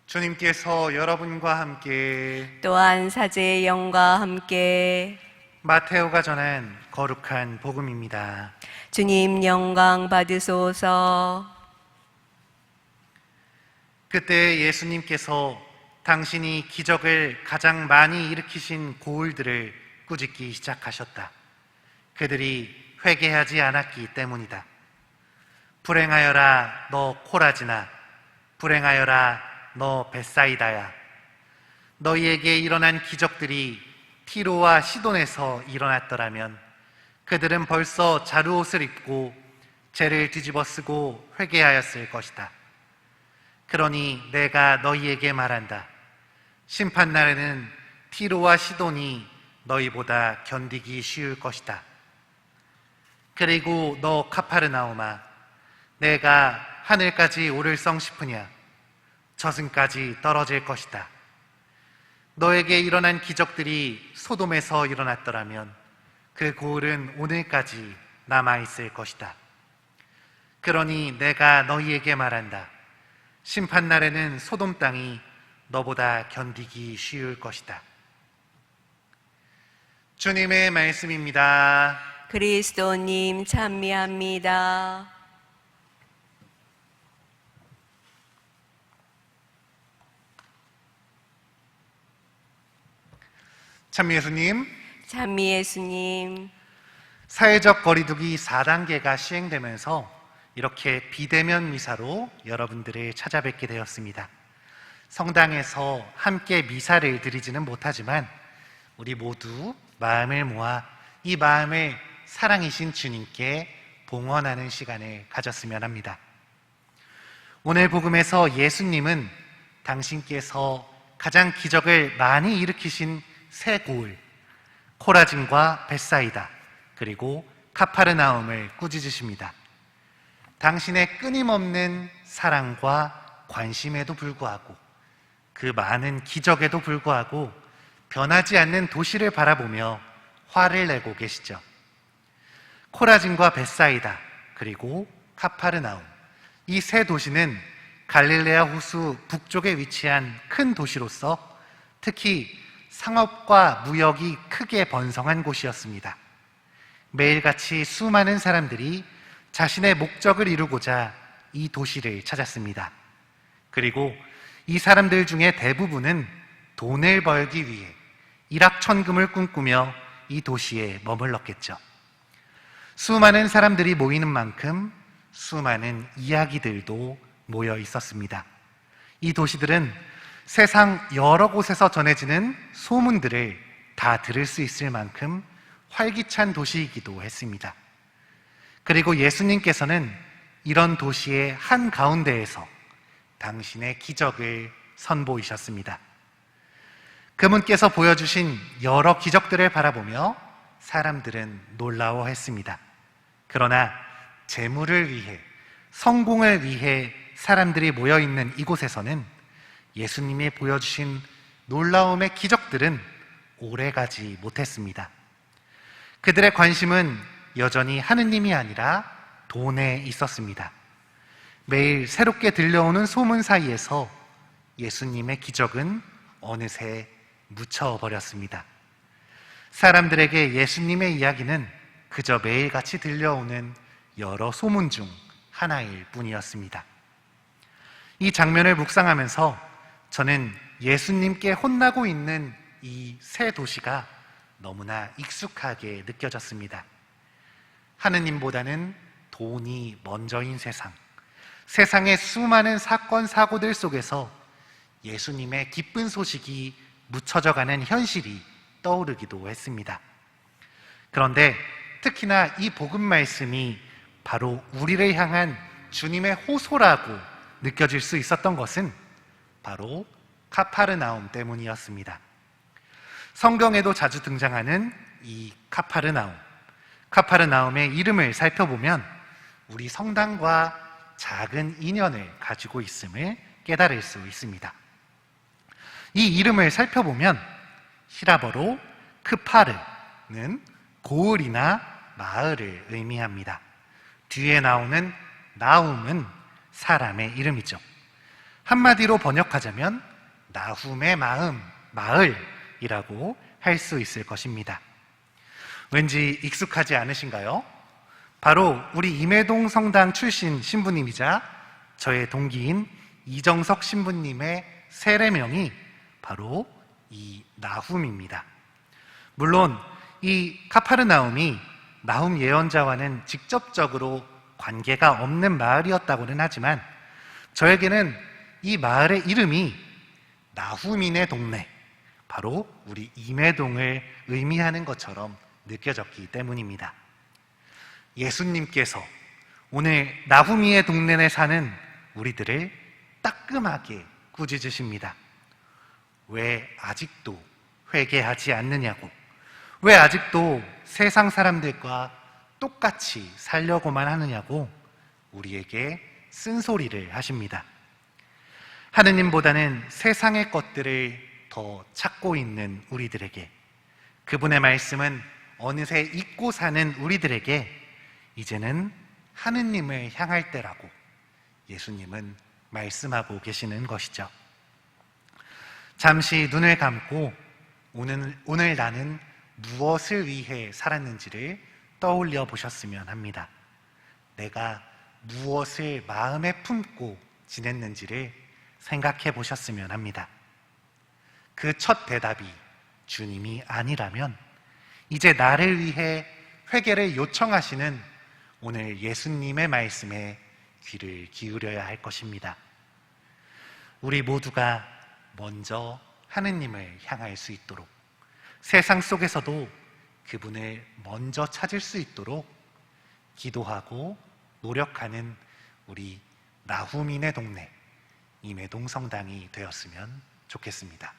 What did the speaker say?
주님께서 여러분과 함께 또한 사제의 영과 함께 마테오가 전한 거룩한 복음입니다. 주님 영광 받으소서. 그때 예수님께서 당신이 기적을 가장 많이 일으키신 고을들을 꾸짖기 시작하셨다. 그들이 회개하지 않았기 때문이다. 불행하여라 너 코라지나, 불행하여라 너 벳사이다야. 너희에게 일어난 기적들이 티로와 시돈에서 일어났더라면 그들은 벌써 자루옷을 입고 죄를 뒤집어 쓰고 회개하였을 것이다. 그러니 내가 너희에게 말한다. 심판날에는 티로와 시돈이 너희보다 견디기 쉬울 것이다. 그리고 너 카파르나움아, 내가 하늘까지 오를성 싶으냐? 저승까지 떨어질 것이다. 너에게 일어난 기적들이 소돔에서 일어났더라면 그 고을은 오늘까지 남아있을 것이다. 그러니 내가 너희에게 말한다. 심판날에는 소돔 땅이 너보다 견디기 쉬울 것이다. 주님의 말씀입니다. 그리스도님 찬미합니다. 참 예수님, 찬미 예수님. 사회적 거리두기 4단계가 시행되면서 이렇게 비대면 미사로 여러분들을 찾아뵙게 되었습니다. 성당에서 함께 미사를 드리지는 못하지만 우리 모두 마음을 모아 이 마음을 사랑이신 주님께 봉헌하는 시간을 가졌으면 합니다. 오늘 복음에서 예수님은 당신께서 가장 기적을 많이 일으키신 세 고을, 코라진과 벳사이다, 그리고 카파르나움을 꾸짖으십니다. 당신의 끊임없는 사랑과 관심에도 불구하고, 그 많은 기적에도 불구하고 변하지 않는 도시를 바라보며 화를 내고 계시죠. 코라진과 벳사이다, 그리고 카파르나움, 이 세 도시는 갈릴레아 호수 북쪽에 위치한 큰 도시로서 특히 상업과 무역이 크게 번성한 곳이었습니다. 매일같이 수많은 사람들이 자신의 목적을 이루고자 이 도시를 찾았습니다. 그리고 이 사람들 중에 대부분은 돈을 벌기 위해 일확천금을 꿈꾸며 이 도시에 머물렀겠죠. 수많은 사람들이 모이는 만큼 수많은 이야기들도 모여 있었습니다. 이 도시들은 세상 여러 곳에서 전해지는 소문들을 다 들을 수 있을 만큼 활기찬 도시이기도 했습니다. 그리고 예수님께서는 이런 도시의 한가운데에서 당신의 기적을 선보이셨습니다. 그분께서 보여주신 여러 기적들을 바라보며 사람들은 놀라워했습니다. 그러나 재물을 위해, 성공을 위해 사람들이 모여있는 이곳에서는 예수님이 보여주신 놀라움의 기적들은 오래가지 못했습니다. 그들의 관심은 여전히 하느님이 아니라 돈에 있었습니다. 매일 새롭게 들려오는 소문 사이에서 예수님의 기적은 어느새 묻혀버렸습니다. 사람들에게 예수님의 이야기는 그저 매일같이 들려오는 여러 소문 중 하나일 뿐이었습니다. 이 장면을 묵상하면서 저는 예수님께 혼나고 있는 이 세 도시가 너무나 익숙하게 느껴졌습니다. 하느님보다는 돈이 먼저인 세상, 세상의 수많은 사건, 사고들 속에서 예수님의 기쁜 소식이 묻혀져가는 현실이 떠오르기도 했습니다. 그런데 특히나 이 복음 말씀이 바로 우리를 향한 주님의 호소라고 느껴질 수 있었던 것은 바로 카파르나움 때문이었습니다. 성경에도 자주 등장하는 이 카파르나움의 이름을 살펴보면 우리 성당과 작은 인연을 가지고 있음을 깨달을 수 있습니다. 이 이름을 살펴보면 히라버로 크파르는 고을이나 마을을 의미합니다. 뒤에 나오는 나움은 사람의 이름이죠. 한마디로 번역하자면 나훔의 마을이라고 할 수 있을 것입니다. 왠지 익숙하지 않으신가요? 바로 우리 임해동 성당 출신 신부님이자 저의 동기인 이정석 신부님의 세례명이 바로 이 나훔입니다. 물론 이 카파르나움이 나훔 예언자와는 직접적으로 관계가 없는 마을이었다고는 하지만 저에게는 이 마을의 이름이 나훔이네 동네, 바로 우리 임해동을 의미하는 것처럼 느껴졌기 때문입니다. 예수님께서 오늘 나훔이의 동네에 사는 우리들을 따끔하게 꾸짖으십니다. 왜 아직도 회개하지 않느냐고, 왜 아직도 세상 사람들과 똑같이 살려고만 하느냐고 우리에게 쓴소리를 하십니다. 하느님보다는 세상의 것들을 더 찾고 있는 우리들에게, 그분의 말씀은 어느새 잊고 사는 우리들에게 이제는 하느님을 향할 때라고 예수님은 말씀하고 계시는 것이죠. 잠시 눈을 감고 오늘 나는 무엇을 위해 살았는지를 떠올려 보셨으면 합니다. 내가 무엇을 마음에 품고 지냈는지를 생각해 보셨으면 합니다. 그 첫 대답이 주님이 아니라면 이제 나를 위해 회개를 요청하시는 오늘 예수님의 말씀에 귀를 기울여야 할 것입니다. 우리 모두가 먼저 하느님을 향할 수 있도록, 세상 속에서도 그분을 먼저 찾을 수 있도록 기도하고 노력하는 우리 나훔이네 동네 임해동 성당이 되었으면 좋겠습니다.